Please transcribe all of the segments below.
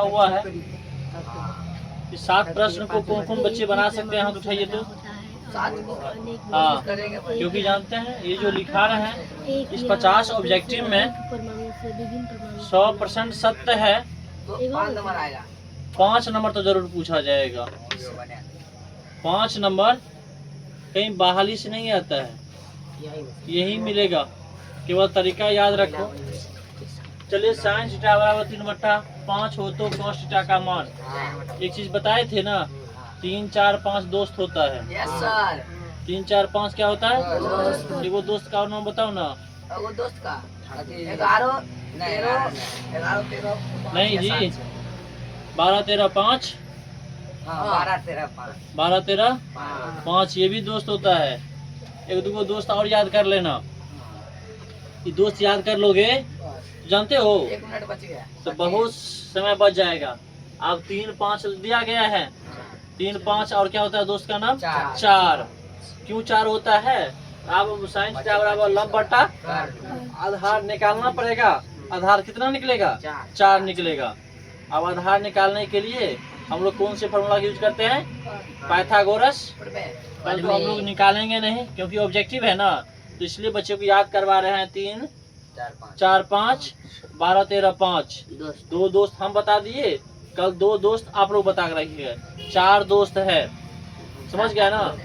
हुआ है। इस 7 प्रश्न को कौन कौन बच्चे बना सकते हैं, हाथ उठाइए तो। हाँ, क्योंकि जानते हैं ये जो लिखा रहे हैं इस 50 ऑब्जेक्टिव में 100% सत्य है, तो 5 नंबर आएगा। 5 नंबर तो जरूर पूछा जाएगा। 5 नंबर कहीं बहाली से नहीं आता है, यही मिलेगा, केवल तरीका याद रखो। चलिए sin थीटा बराबर 3/5 हो तो cos थीटा का मान, एक चीज बताए थे ना, 3 4 5 दोस्त होता है। Yes sir. 3 4 5 क्या होता है? वो दोस्त का नाम बताओ ना। वो दोस्त का 11 13 नहीं जी, 12 13 5, 12 13 5, 12 13 5 ये भी दोस्त होता है। एक दो दोस्त और याद कर लेना, ये दोस्त याद कर लोगे जानते हो 1 मिनट बच गया तो बहुत समय बच जाएगा। अब 3 5 दिया गया है, 3 5 और क्या होता है दोस्त का नाम? 4। क्यों 4 होता है? अब साइन थीटा बराबर लंब बटा आधार निकालना पड़ेगा। आधार कितना निकलेगा? 4 निकलेगा। अब आधार निकालने के लिए हम लोग कौन से फॉर्मूला यूज करते हैं? पाइथागोरस। कल तो हम लोग निकालेंगे नहीं क्योंकि ऑब्जेक्टिव है ना, तो इसलिए बच्चों को याद करवा रहे हैं। 3 4 5 12 13 5 दो दोस्त हम बता दिए, कल 2 दोस्त आप लोग बता रखिए। 4 दोस्त है, समझ गया ना?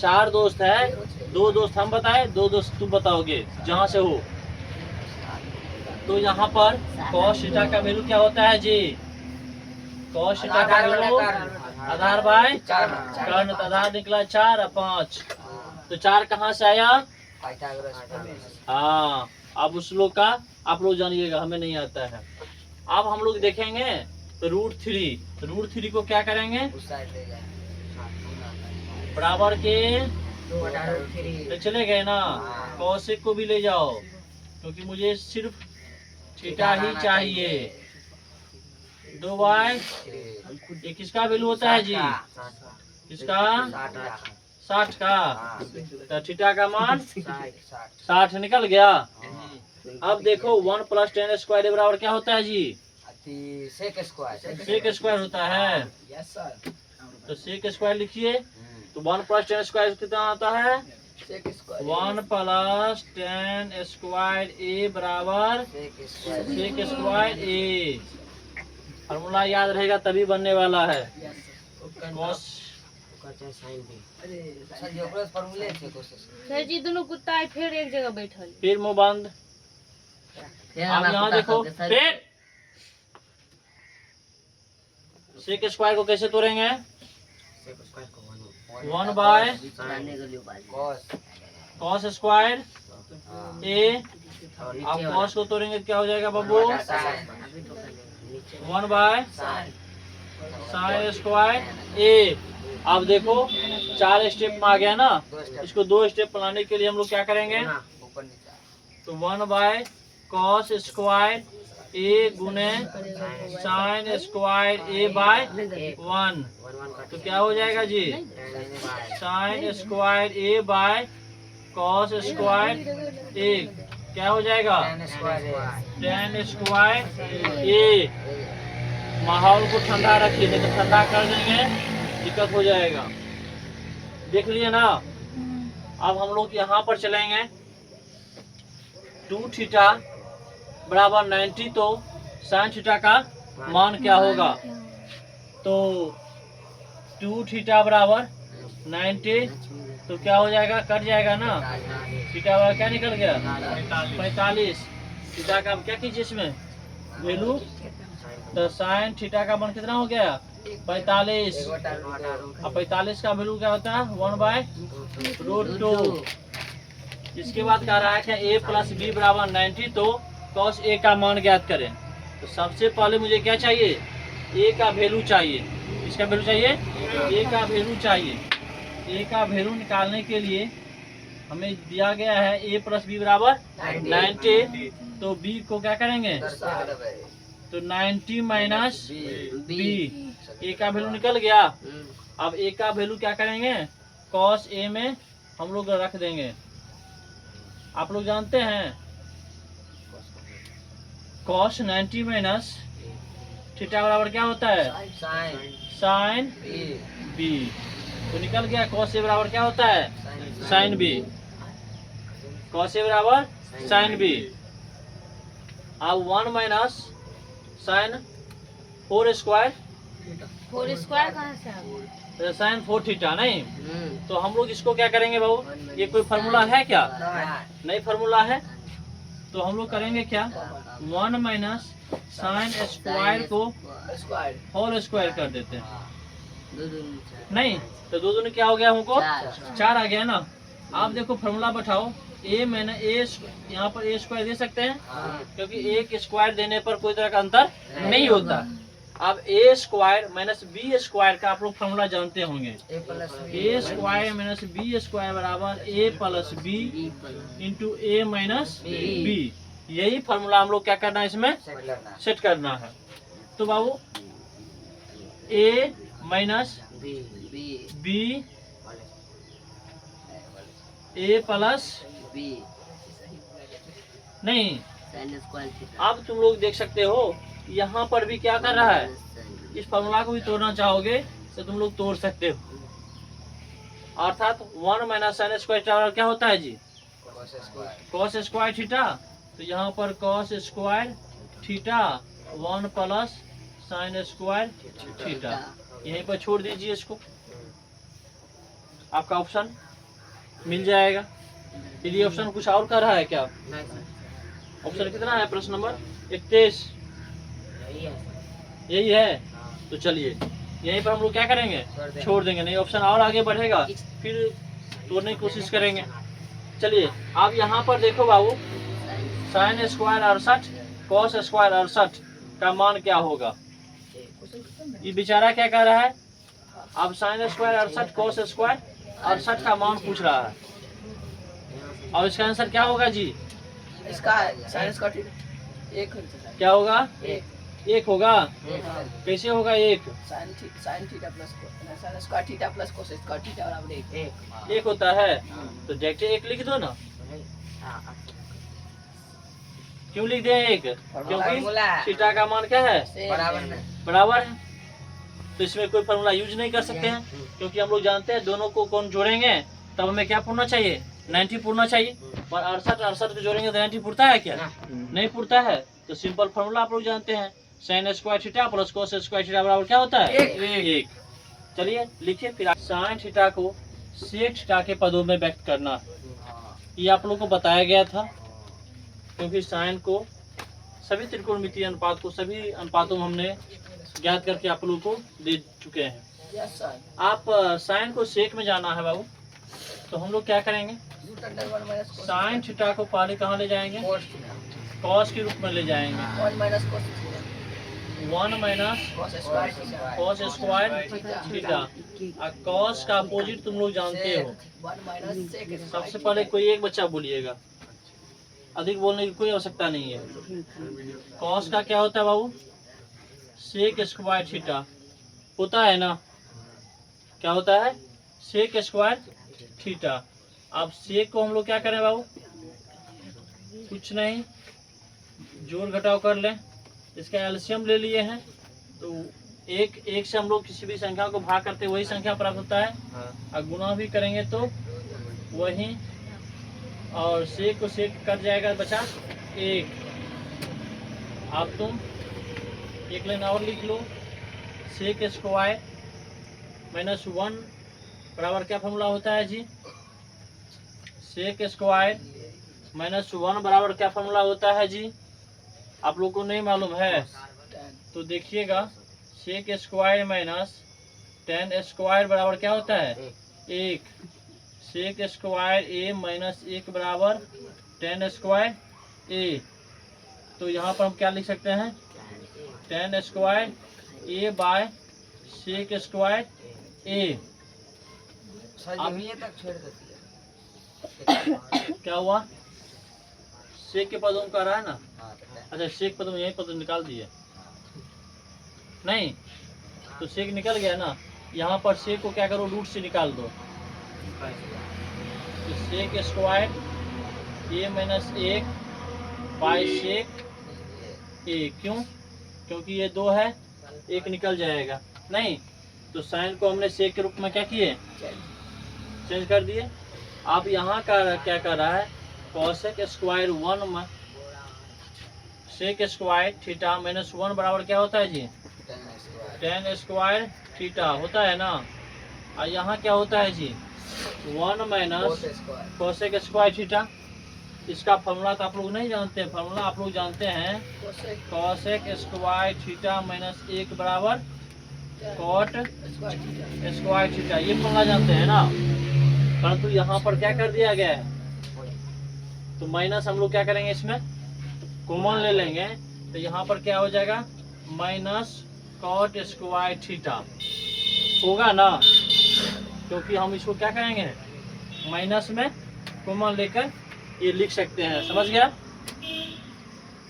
4 दोस्त है, 2 दोस्त हम बताए, 2 दोस्त तुम बताओगे जहाँ से हो। तो यहाँ पर cos थीटा का वैल्यू क्या होता है जी? cos थीटा का वैल्यू आधार बाय कर्ण, तो आधार निकला 4 और 5, तो 4 कहाँ से आया? हाँ, अब उस लोग का आप लोग जानिएगा, हमें नहीं आता है। अब हम लोग देखेंगे तो √3 को क्या करेंगे? बराबर के तो चले गए ना, कौशिक को भी ले जाओ क्योंकि मुझे सिर्फ थीटा ही चाहिए। 2/, ये किसका वैल्यू होता है जी? किसका? 60 का। तो थीटा का मान 60 निकल गया। अब देखो 1 + 10 स्क्वायर बराबर क्या होता है जी? सेक स्क्वायर होता है। Yes sir. तो सेक स्क्वायर लिखिए, तो 1 + 10 स्क्वायर कितना आता है? 1 + 10 स्क्वायर ए बराबर सेक स्क्वायर ए। फॉर्मूला याद रहेगा तभी बनने वाला है। cos सर जी दोनों कुत्ता फिर एक जगह बैठल, फिर मुंह बंद। अब यहाँ देखो, फिर सेक स्क्वायर को कैसे तोड़ेंगे? 1/cos square A. अब cos को तोड़ेंगे क्या हो जाएगा बाबू? 1/sin square A. अब देखो 4 स्टेप में आ गया ना, इसको 2 स्टेप बनाने के लिए हम लोग क्या करेंगे? तो 1/cos स्क्वायर ए गुने sin स्क्वायर ए बाय 1, तो क्या हो जाएगा जी? sin square A bye cos square ए क्या हो जाएगा? tan स्क्वायर ए। माहौल को ठंडा रखिए, नहीं तो ठंडा कर देंगे दिक्कत हो जाएगा। देख लिए ना? अब हम लोग यहाँ पर चलेंगे, 2 थीटा बराबर 90, तो sin थीटा का मान क्या होगा? तो 2 थीटा बराबर 90, तो क्या हो जाएगा? कट जाएगा ना, थीटा बराबर क्या निकल गया? 45। थीटा का क्या कीजिए इसमें वैल्यू, तो sin थीटा का मान कितना हो गया? 45। अब 45 का वैल्यू क्या होता है? 1/√2। इसके बाद कह रहा है कि a + b बराबर 90, तो cos a का मान ज्ञात करें। तो सबसे पहले मुझे क्या चाहिए? a का वैल्यू चाहिए। इसका वैल्यू चाहिए, a का वैल्यू चाहिए। a का वैल्यू निकालने के लिए हमें दिया गया है a + b बराबर 90, तो b को क्या करेंगे? तो 90 - b, a का वैल्यू निकल गया। अब a का वैल्यू क्या करेंगे? cos a में हम लोग रख देंगे। आप लोग जानते हैं cos 90 - थीटा बराबर क्या होता है? Sine sine B B. तो निकल गया कॉस ए बराबर क्या होता है? Sine B. कॉस ए बराबर साइन बी। अब 1 माइनस साइन 4 स्क्वायर 4 स्क्वायर कहाँ से आ गया? Sine 4 theta. नहीं तो हम लोग इसको क्या करेंगे बाबू? ये कोई फार्मूला है क्या? नहीं फार्मूला है। तो हम लोग करेंगे क्या? 1 माइनस साइन स्क्वायर को स्क्वायर होल स्क्वायर कर देते हैं। नहीं तो दो दूनी क्या हो गया हमको? 4 आ गया ना। आप देखो फार्मूला बैठाओ। ए मैंने ए यहाँ पर ए स्क्वायर दे सकते हैं, क्योंकि एक स्क्वायर देने पर कोई तरह का अंतर नहीं होता। अब ए स्क्वायर माइनस बी स्क्वायर का आप लोग फार्मूला जानते होंगे। ए प्लस ए स्क्वायर माइनस बी स्क्वायर बराबर ए प्लस बी इंटू ए माइनस बी। यही फार्मूला हम लोग क्या करना है इसमें? सेट करना है। तो बाबू ए माइनस बी ए प्लस नहीं, अब तुम लोग देख सकते हो यहाँ पर भी क्या कर रहा है? इस फार्मूला को भी तोड़ना चाहोगे तो तुम लोग तोड़ सकते हो। अर्थात 1 माइनस साइन स्क्वायर क्या होता है जी? Cos square theta. तो यहाँ पर cos square theta 1 plus sine square theta. यहीं पर छोड़ दीजिए इसको, आपका ऑप्शन मिल जाएगा। यदि ऑप्शन कुछ और कर रहा है क्या? ऑप्शन कितना है? प्रश्न नंबर 31 यही है। तो चलिए यहीं पर हम लोग क्या करेंगे? छोड़ देंगे। नहीं ऑप्शन और आगे बढ़ेगा फिर तोड़ने की कोशिश करेंगे। चलिए आप यहाँ पर देखो बाबू, साइन स्क्वायर 68 कॉस स्क्वायर 68 का मान क्या होगा? ये बेचारा क्या कह रहा है? अब साइन स्क्वायर 68 कॉस स्क्वायर 68 का मान पूछ रहा है। और इसका आंसर क्या होगा जी? इसका साइन स्क्वायर एक क्या होगा? एक होगा। कैसे होगा एक? Sine theta plus sine square theta plus cos square theta बराबर एक होता है। तो डायरेक्ट एक लिख दो ना। क्यों लिख दे एक? क्योंकि थीटा का मान क्या है? बराबर है। तो इसमें कोई फार्मूला यूज नहीं कर सकते हैं, क्योंकि हम लोग जानते हैं दोनों को कौन जोड़ेंगे तब हमें क्या पूछना चाहिए? 90 पूछना चाहिए। और 68 को जोड़ेंगे तो 90 पूछता है क्या? नहीं पूछता है। तो सिंपल फार्मूला आप लोग जानते हैं, sine square theta plus cos square theta बराबर क्या होता है? एक। चलिए लिखिए फिर। साइन थीटा को सेक थीटा के पदों में व्यक्त करना, ये आप लोग को बताया गया था। क्योंकि साइन को सभी त्रिकोणमितीय अनुपात को सभी अनुपातों में हमने ज्ञात करके आप लोगों को दे चुके हैं। आप साइन को सेक में जाना है बाबू, तो हम लोग क्या करेंगे? साइन थीटा को पहले कहाँ ले जाएंगे? कॉस के रूप में ले जाएंगे। 1 minus cos square theta. Cos का अपोजिट तुम लोग जानते हो। सबसे पहले कोई एक बच्चा बोलिएगा, अधिक बोलने की कोई आवश्यकता नहीं है। कॉस का क्या होता है बाबू? सेक स्क्वायर थीटा होता है ना। क्या होता है? Sec square theta. अब सेक को हम लोग क्या करें बाबू? कुछ नहीं, जोड़ घटाव कर लें। इसका एलसीएम ले लिए हैं तो एक से हम लोग किसी भी संख्या को भाग करते वही संख्या प्राप्त होता है। और गुणा भी करेंगे तो वही, और सेक को सेक कट जाएगा, बचा एक। अब तुम एक लाइन और लिख लो, सेक स्क्वायर माइनस 1 बराबर क्या फॉर्मूला होता है जी? सेक स्क्वायर माइनस 1 बराबर क्या फॉर्मूला होता है जी? आप लोग को नहीं मालूम है तो देखिएगा, sec square minus tan square बराबर क्या होता है? एक। सेक स्क्वायर ए माइनस 1 बराबर टेन स्क्वायर ए। तो यहाँ पर हम क्या लिख सकते हैं? Ten square A by sec square A. अब ये तक छोड़ देती है। क्या हुआ? सेक के पदों का रहा है ना। अच्छा, सेक पदों यही पद निकाल दिए नहीं, तो सेक निकल गया ना। यहाँ पर सेक को क्या करो? रूट से निकाल दो। तो sec square A minus 1 by sec A. क्यों? क्योंकि ये 2 है एक निकल जाएगा नहीं, तो साइन को हमने सेक के रूप में क्या किए, चेंज कर दिए। अब यहाँ का क्या कर रहा है, कॉसेक स्क्वायर 1 में सेक स्क्वायर थीटा माइनस 1 बराबर क्या होता है जी, टेन स्क्वायर थीटा होता है ना। और यहाँ क्या होता है जी, 1 माइनस कॉसेक स्क्वायर थीटा। इसका फॉर्मूला तो आप लोग नहीं जानते हैं, फॉर्मूला आप लोग जानते हैं कॉसेक स्क्वायर थीटा माइनस 1 बराबर कॉट स्क्वायर थीटा, ये फॉर्मूला जानते हैं ना। परंतु यहाँ पर क्या कर दिया गया है, तो माइनस हम लोग क्या करेंगे, इसमें कॉमन ले लेंगे, तो यहाँ पर क्या हो जाएगा, माइनस कॉट स्क्वायर थीटा होगा ना, क्योंकि हम इसको क्या करेंगे, माइनस में कॉमन लेकर ये लिख सकते हैं, समझ गया।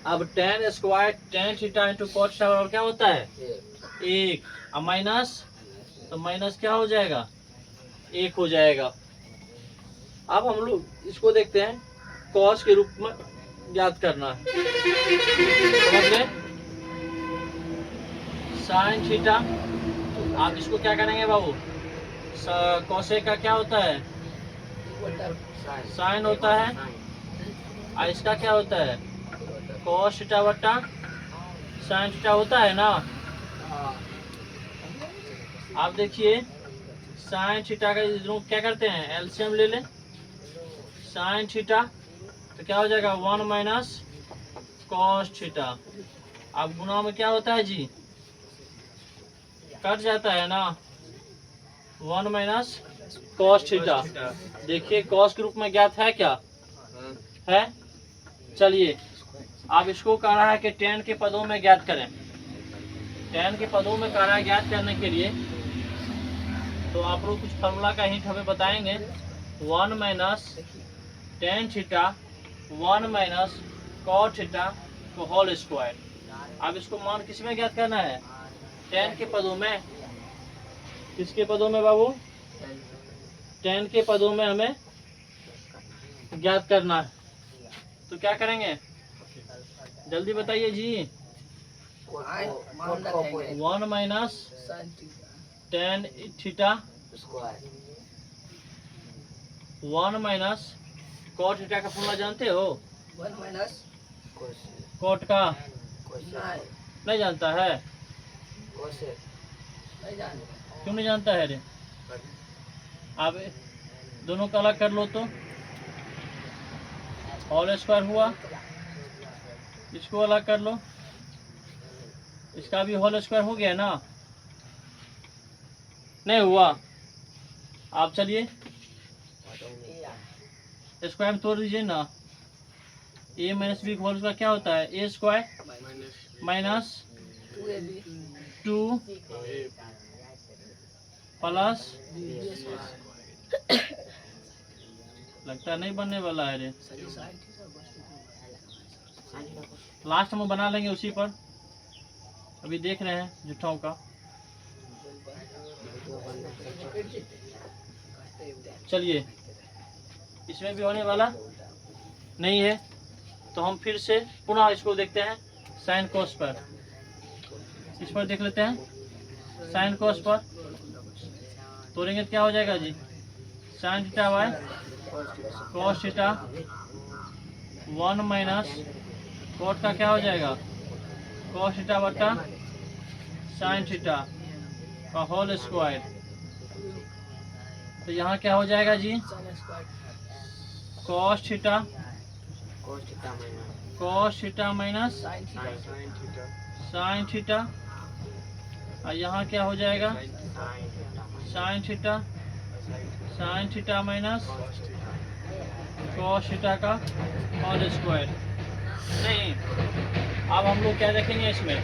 अब tan square tan theta into cot theta बराबर क्या होता है, 1, अब माइनस, तो माइनस क्या हो जाएगा, 1 हो जाएगा। अब हम लोग इसको देखते हैं, कॉस के रूप में याद करना है, समझ गए। साइन थीटा, आप इसको क्या करेंगे बाबू, कॉसेक का क्या होता है, साइन होता है, और इसका क्या होता है, कॉस थीटा बटा साइन थीटा होता है ना। आप देखिए साइन थीटा का लोग क्या करते हैं, एलसीएम ले लें, साइन थीटा तो क्या हो जाएगा, 1 माइनस कॉस थीटा। अब गुना में क्या होता है जी, कट जाता है ना, 1 माइनस कॉस थीटा। देखिए कॉस के रूप में ज्ञात है क्या, है। चलिए आप इसको कह रहा है कि टेन के पदों में ज्ञात करें, टेन के पदों में कह रहा है ज्ञात करने के लिए, तो आप लोग कुछ फॉर्मूला का हिंट हमें बताएंगे। 1 minus tan theta 1 minus cot theta को होल स्क्वायर। अब इसको मान किस में ज्ञात करना है, टेन के पदों में। किसके पदों में बाबू, टेन के पदों में हमें ज्ञात करना है। तो क्या करेंगे, जल्दी बताइए जी। 1 minus tan theta 1 minus cot theta का फॉर्मूला जानते हो, 1 माइनस कॉट का नहीं जानता है, क्यों नहीं जानता है रे। आप दोनों का अलग कर लो, तो होल स्क्वायर हुआ, इसको अलग कर लो, इसका भी होल स्क्वायर हो गया ना, नहीं हुआ। आप चलिए स्क्वायर में तोड़ दीजिए ना, a minus B whole square क्या होता है, a स्क्वायर माइनस 2 प्लस, लगता नहीं बनने वाला है रे, लास्ट में बना लेंगे उसी पर, अभी देख रहे हैं जुट्ठों का। चलिए इसमें भी होने वाला नहीं है, तो हम फिर से पुनः इसको देखते हैं साइन कोस पर। इस पर देख लेते हैं साइन कोस पर, तोड़ेंगे तो क्या हो जाएगा जी, sine theta by cos theta 1 minus cot का क्या हो जाएगा, कॉस थीटा बटा साइन थीटा का होल स्क्वायर। तो यहाँ क्या हो जाएगा जी, cos theta minus sine theta, और यहाँ क्या हो जाएगा, sine theta minus cos theta का होल स्क्वायर। नहीं, अब हम लोग क्या देखेंगे, इसमें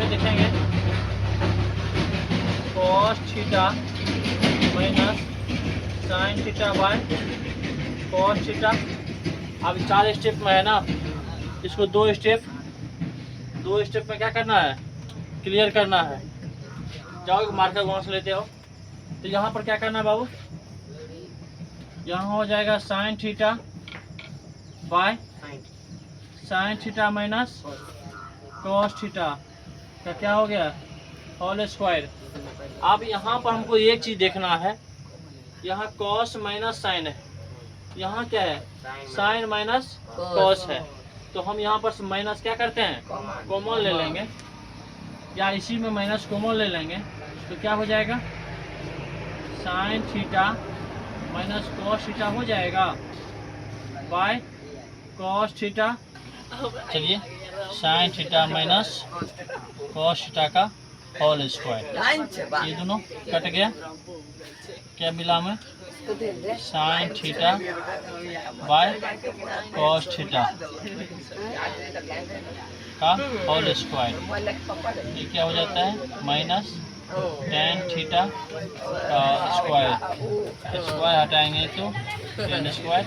देखेंगे cos theta minus sine theta by cos theta. अब 4 स्टेप में है ना, इसको 2 स्टेप में क्या करना है, क्लियर करना है। जाओ मार्कर वहाँ से लेते हो, तो यहाँ पर क्या करना है बाबू, यहाँ हो जाएगा sine theta by sine theta minus cos theta का क्या हो गया होल स्क्वायर। अब यहाँ पर हमको एक चीज देखना है, यहाँ कॉस माइनस साइन है, यहाँ क्या है साइन माइनस कॉस है। तो हम यहाँ पर माइनस क्या करते हैं कॉमन ले लेंगे, या इसी में माइनस कॉमन ले लेंगे। तो क्या हो जाएगा sine theta minus cos theta हो जाएगा बाय कॉस थीटा। चलिए sign theta minus cos theta का होल स्क्वायर, ये दोनों कट गया, क्या मिला हमें sign theta by cos theta का होल स्क्वायर। ये क्या हो जाता है माइनस टेन थीटा का स्क्वायर, स्क्वायर हटाएंगे तो टेन स्क्वायर।